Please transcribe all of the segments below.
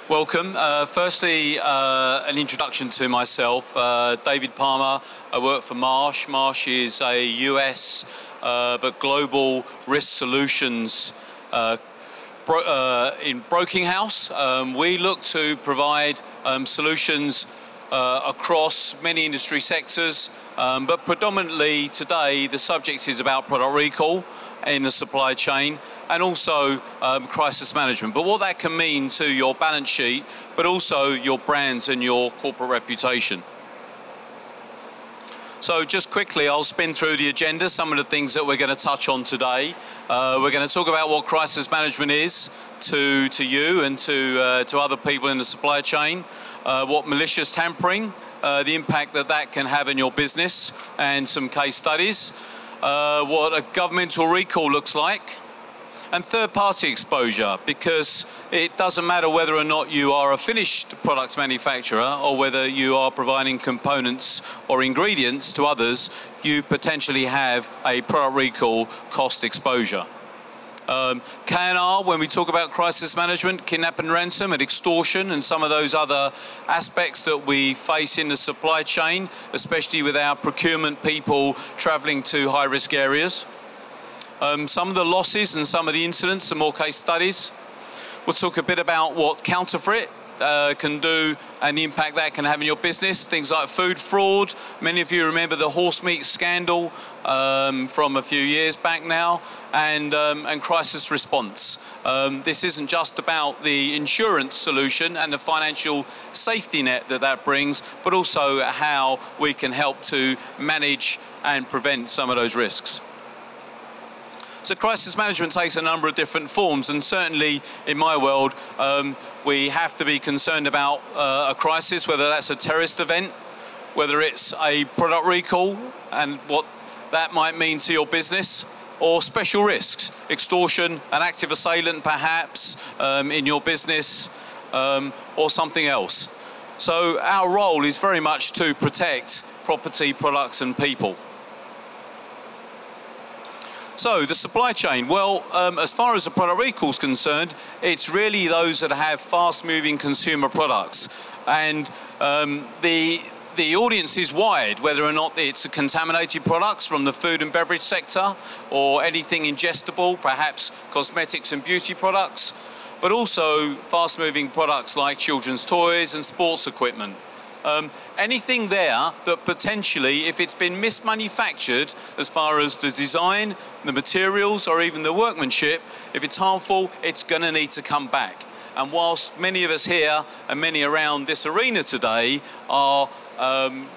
Welcome. Firstly, an introduction to myself. David Palmer. I work for Marsh. Marsh is a US but global risk solutions broking house. We look to provide solutions across many industry sectors, but predominantly today the subject is about product recall in the supply chain and also crisis management. But what that can mean to your balance sheet, but also your brands and your corporate reputation. So just quickly, I'll spin through the agenda, some of the things that we're going to touch on today. We're going to talk about what crisis management is to you and to other people in the supply chain, what malicious tampering, the impact that can have in your business, and some case studies, what a governmental recall looks like, and third-party exposure, because it doesn't matter whether or not you are a finished products manufacturer or whether you are providing components or ingredients to others, you potentially have a product recall cost exposure. K&R, when we talk about crisis management, kidnap and ransom and extortion and some of those other aspects that we face in the supply chain, especially with our procurement people traveling to high-risk areas. Some of the losses and some of the incidents, some more case studies. We'll talk a bit about what counterfeit can do and the impact that can have in your business. Things like food fraud. Many of you remember the horse meat scandal from a few years back now, and crisis response. This isn't just about the insurance solution and the financial safety net that brings, but also how we can help to manage and prevent some of those risks. So crisis management takes a number of different forms, and certainly in my world, we have to be concerned about a crisis, whether that's a terrorist event, whether it's a product recall and what that might mean to your business, or special risks, extortion, an active assailant perhaps in your business, or something else. So our role is very much to protect property, products and people. So the supply chain, well, as far as the product recall is concerned, it's really those that have fast-moving consumer products. And the audience is wide, whether or not it's contaminated products from the food and beverage sector or anything ingestible, perhaps cosmetics and beauty products, but also fast-moving products like children's toys and sports equipment. Anything there that potentially, if it's been mismanufactured as far as the design, the materials, or even the workmanship, if it's harmful, it's going to need to come back. And whilst many of us here and many around this arena today are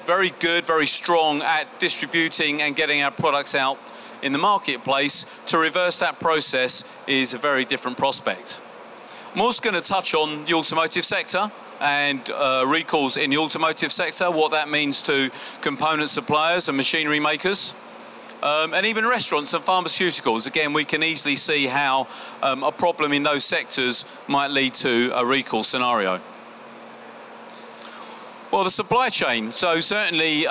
very good, very strong at distributing and getting our products out in the marketplace, to reverse that process is a very different prospect. I'm also going to touch on the automotive sector and recalls in the automotive sector, what that means to component suppliers and machinery makers, and even restaurants and pharmaceuticals. Again, we can easily see how a problem in those sectors might lead to a recall scenario. Well, the supply chain. So certainly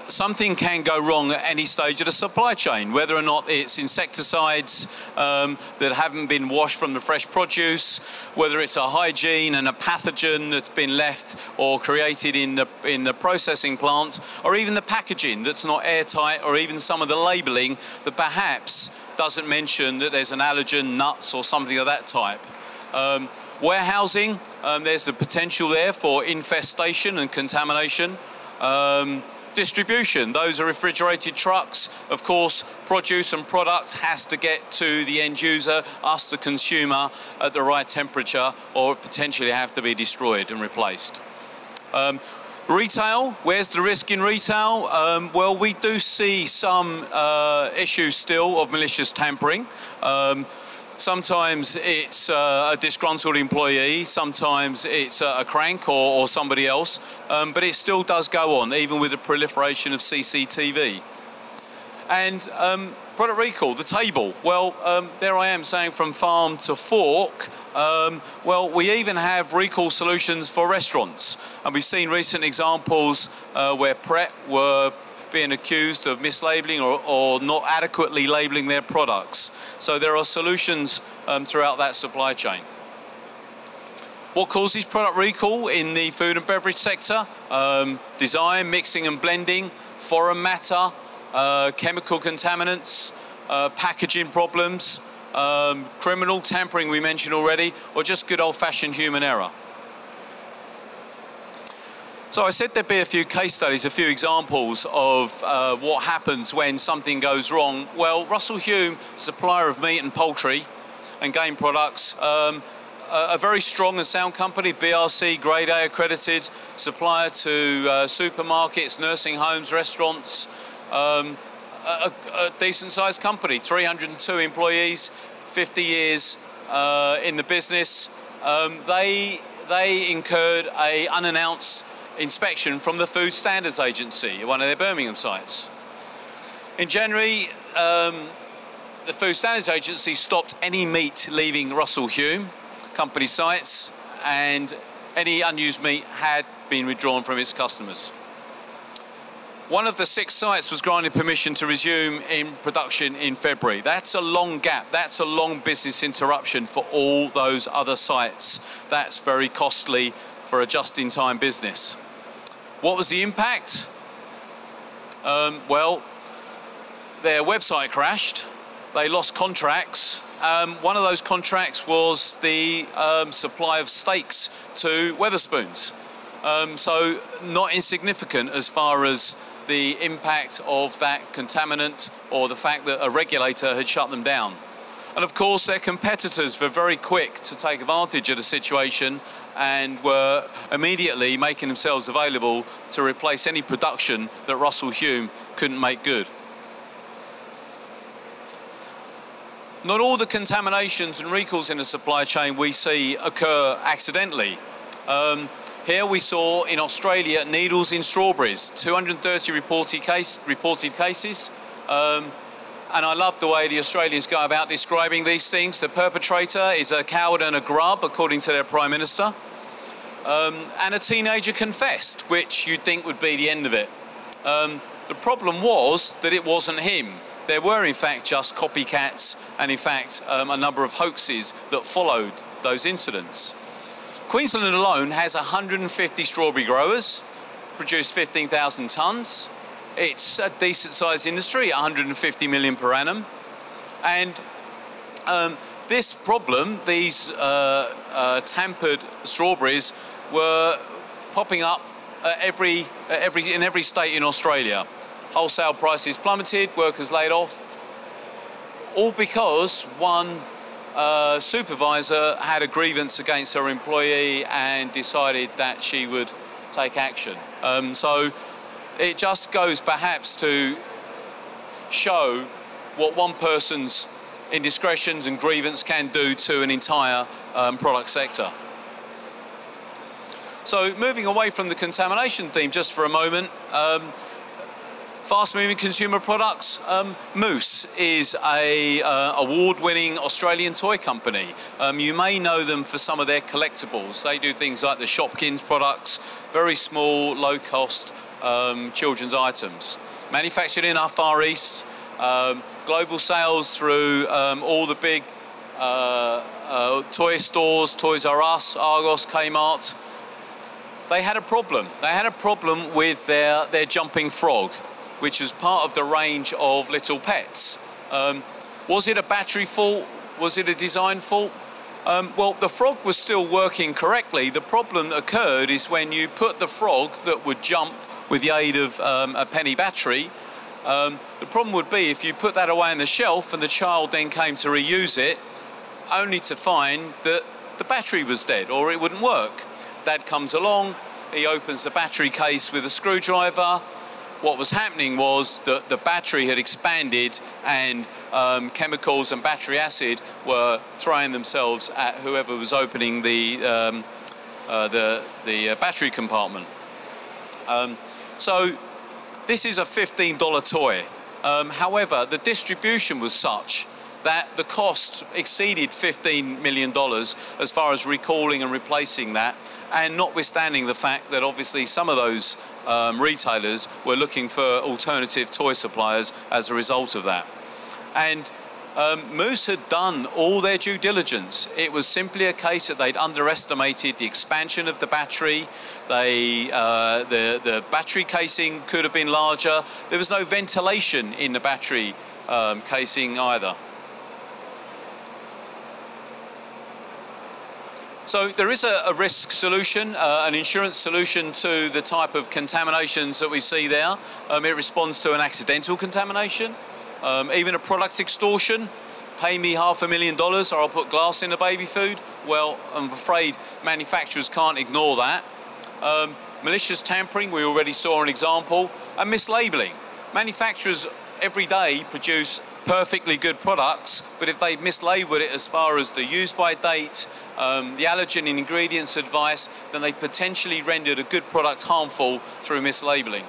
something can go wrong at any stage of the supply chain, whether or not it's insecticides that haven't been washed from the fresh produce, whether it's a hygiene and a pathogen that's been left or created in the processing plant, or even the packaging that's not airtight, or even some of the labeling that perhaps doesn't mention that there's an allergen, nuts, or something of that type. Warehousing, there's the potential there for infestation and contamination. Distribution, those are refrigerated trucks. Of course, produce and products has to get to the end user, us the consumer, at the right temperature, or potentially have to be destroyed and replaced. Retail, where's the risk in retail? Well, we do see some issues still of malicious tampering. Sometimes it's a disgruntled employee, sometimes it's a crank or somebody else, but it still does go on, even with the proliferation of CCTV. And product recall, the table. Well, there I am saying from farm to fork. Well, we even have recall solutions for restaurants. And we've seen recent examples where Pret were being accused of mislabeling or not adequately labeling their products. So there are solutions throughout that supply chain. What causes product recall in the food and beverage sector? Design, mixing and blending, foreign matter, chemical contaminants, packaging problems, criminal tampering we mentioned already, or just good old-fashioned human error. So I said there'd be a few case studies, a few examples of what happens when something goes wrong. Well, Russell Hume, supplier of meat and poultry and game products, a very strong and sound company, BRC Grade A accredited, supplier to supermarkets, nursing homes, restaurants, a decent sized company, 302 employees, 50 years in the business. They incurred an unannounced inspection from the Food Standards Agency at one of their Birmingham sites. In January, the Food Standards Agency stopped any meat leaving Russell Hume company sites, and any unused meat had been withdrawn from its customers. One of the 6 sites was granted permission to resume in production in February. That's a long gap. That's a long business interruption for all those other sites. That's very costly for a just-in-time business. What was the impact? Well, their website crashed. They lost contracts. One of those contracts was the supply of steaks to Wetherspoons. So not insignificant as far as the impact of that contaminant or the fact that a regulator had shut them down. And of course their competitors were very quick to take advantage of the situation and were immediately making themselves available to replace any production that Russell Hume couldn't make good. Not all the contaminations and recalls in the supply chain we see occur accidentally. Here we saw in Australia needles in strawberries, 230 reported cases. And I love the way the Australians go about describing these things. The perpetrator is a coward and a grub, according to their Prime Minister. And a teenager confessed, which you'd think would be the end of it. The problem was that it wasn't him. There were in fact just copycats and in fact a number of hoaxes that followed those incidents. Queensland alone has 150 strawberry growers, produce 15,000 tonnes. It's a decent sized industry, 150 million per annum. And this problem, these tampered strawberries, were popping up in every state in Australia. Wholesale prices plummeted, workers laid off, all because one supervisor had a grievance against her employee and decided that she would take action. So it just goes perhaps to show what one person's indiscretions and grievance can do to an entire product sector. So moving away from the contamination theme just for a moment, fast-moving consumer products. Moose is a award-winning Australian toy company. You may know them for some of their collectibles. They do things like the Shopkins products, very small, low-cost children's items. Manufactured in our Far East, global sales through all the big toy stores, Toys R Us, Argos, Kmart. They had a problem. They had a problem with their jumping frog, which is part of the range of little pets. Was it a battery fault? Was it a design fault? Well, the frog was still working correctly. The problem that occurred is when you put the frog that would jump with the aid of a penny battery, the problem would be if you put that away on the shelf and the child then came to reuse it, only to find that the battery was dead or it wouldn't work. Dad comes along, he opens the battery case with a screwdriver. What was happening was that the battery had expanded and chemicals and battery acid were throwing themselves at whoever was opening the battery compartment. So this is a $15 toy. However, the distribution was such that the cost exceeded $15 million as far as recalling and replacing that, and notwithstanding the fact that obviously some of those retailers were looking for alternative toy suppliers as a result of that. And Moose had done all their due diligence. It was simply a case that they'd underestimated the expansion of the battery. The battery casing could have been larger. There was no ventilation in the battery casing either. So there is a risk solution, an insurance solution to the type of contaminations that we see there. It responds to an accidental contamination, even a product extortion. Pay me $500,000 or I'll put glass in the baby food. Well, I'm afraid manufacturers can't ignore that. Malicious tampering, we already saw an example, and mislabeling. Manufacturers every day produce perfectly good products, but if they've mislabeled it as far as the use-by date, the allergen and ingredients advice, then they potentially rendered a good product harmful through mislabeling.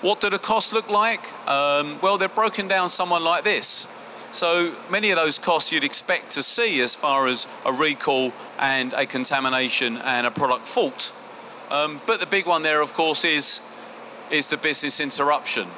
What do the costs look like? Well, they're broken down somewhat like this. So many of those costs you'd expect to see as far as a recall and a contamination and a product fault. But the big one there, of course, is the business interruption.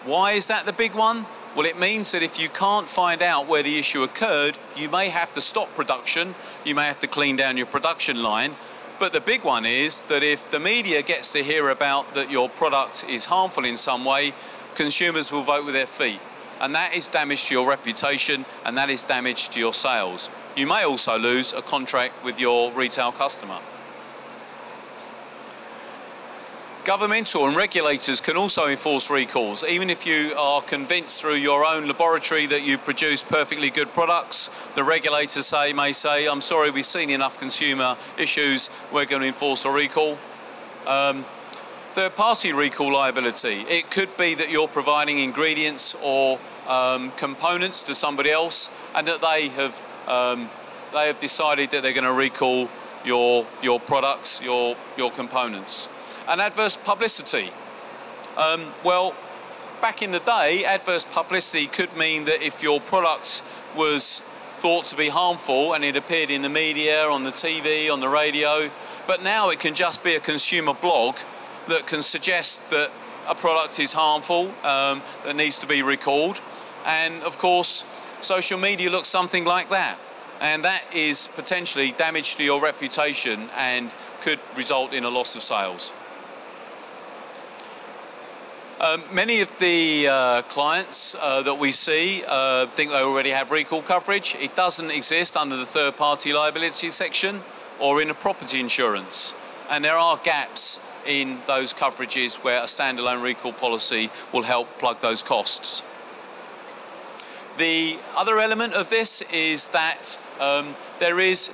Why is that the big one? Well, it means that if you can't find out where the issue occurred, you may have to stop production, you may have to clean down your production line. But the big one is that if the media gets to hear about that your product is harmful in some way, consumers will vote with their feet. And that is damage to your reputation, and that is damage to your sales. You may also lose a contract with your retail customer. Governmental and regulators can also enforce recalls, even if you are convinced through your own laboratory that you produce perfectly good products. The regulators may say, I'm sorry, we've seen enough consumer issues, we're going to enforce a recall. Third-party recall liability. It could be that you're providing ingredients or components to somebody else, and that they have decided that they're going to recall your products, your components. And adverse publicity. Well, back in the day, adverse publicity could mean that if your product was thought to be harmful and it appeared in the media, on the TV, on the radio, but now it can just be a consumer blog that can suggest that a product is harmful, that needs to be recalled. And of course, social media looks something like that. And that is potentially damage to your reputation and could result in a loss of sales. Many of the clients that we see think they already have recall coverage. It doesn't exist under the third-party liability section or in a property insurance. And there are gaps in those coverages where a standalone recall policy will help plug those costs. The other element of this is that there is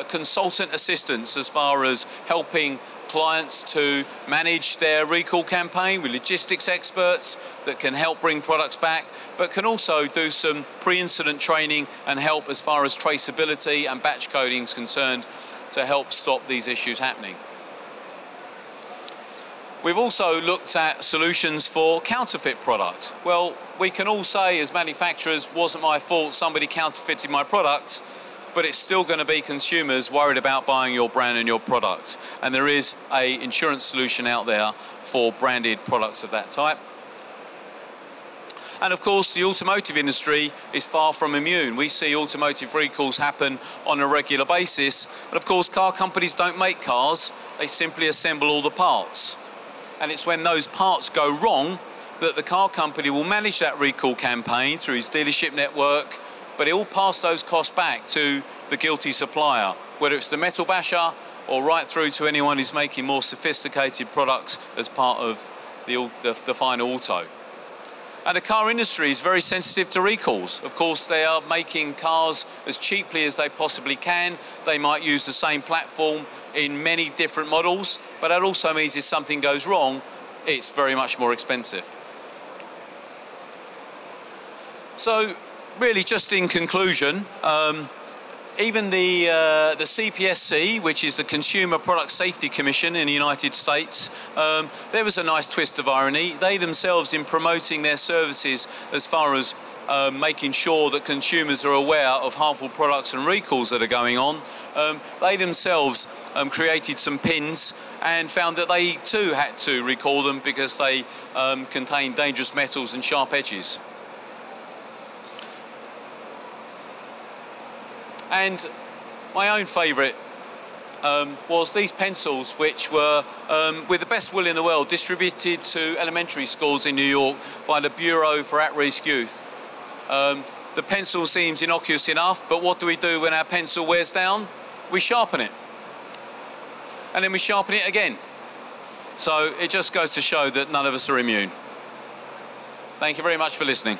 consultant assistance as far as helping clients to manage their recall campaign with logistics experts that can help bring products back, but can also do some pre-incident training and help as far as traceability and batch coding is concerned to help stop these issues happening. We've also looked at solutions for counterfeit product. Well, we can all say as manufacturers, wasn't my fault, somebody counterfeited my product, but it's still going to be consumers worried about buying your brand and your product. And there is an insurance solution out there for branded products of that type. And of course, the automotive industry is far from immune. We see automotive recalls happen on a regular basis. But of course, car companies don't make cars, they simply assemble all the parts. And it's when those parts go wrong that the car company will manage that recall campaign through its dealership network, but it will pass those costs back to the guilty supplier, whether it's the metal basher or right through to anyone who's making more sophisticated products as part of the final auto. And the car industry is very sensitive to recalls. Of course, they are making cars as cheaply as they possibly can. They might use the same platform in many different models, but that also means if something goes wrong, it's very much more expensive. So, really, just in conclusion, even the CPSC, which is the Consumer Product Safety Commission in the United States, there was a nice twist of irony. They themselves, in promoting their services as far as making sure that consumers are aware of harmful products and recalls that are going on, they themselves created some pins and found that they too had to recall them because they contain dangerous metals and sharp edges. And my own favourite was these pencils, which were, with the best will in the world, distributed to elementary schools in New York by the Bureau for At-Risk Youth. The pencil seems innocuous enough, but what do we do when our pencil wears down? We sharpen it. And then we sharpen it again. So it just goes to show that none of us are immune. Thank you very much for listening.